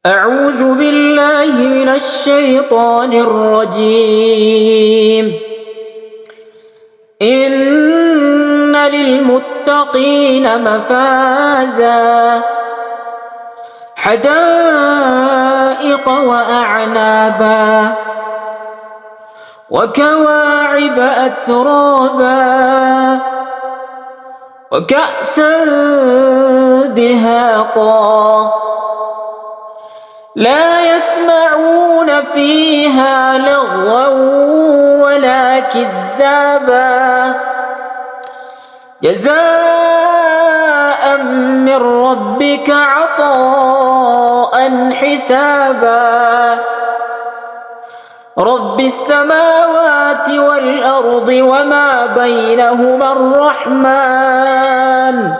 أعوذ بالله من الشيطان الرجيم. إن للمتقين مفازا حدائق وأعنابا وكواعب أترابا وكأسا دهاقا لا يسمعون فيها لغوا ولا كذابا جزاء من ربك عطاء حسابا رب السماوات والأرض وما بينهما الرحمن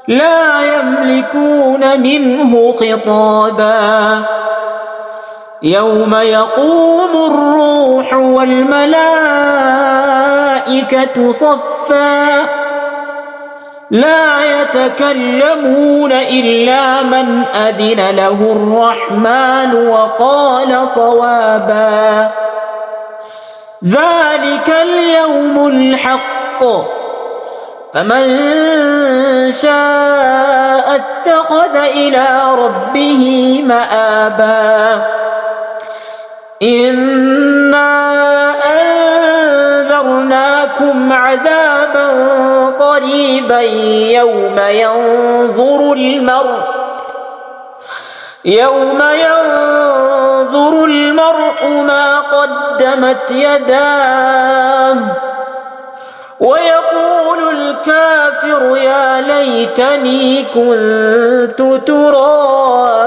لا يملكون منه خطابا يوم يقوم الروح والملائكة صفا لا يتكلمون إلا من أذن له الرحمن وقال صوابا ذلك اليوم الحق فمن شاء اتخذ إلى ربه مآبا إنا أنذرناكم عذابا قريبا يوم ينظر المرء ما قدمت يداه ويقول الكافر يا ليتني كنت ترابا.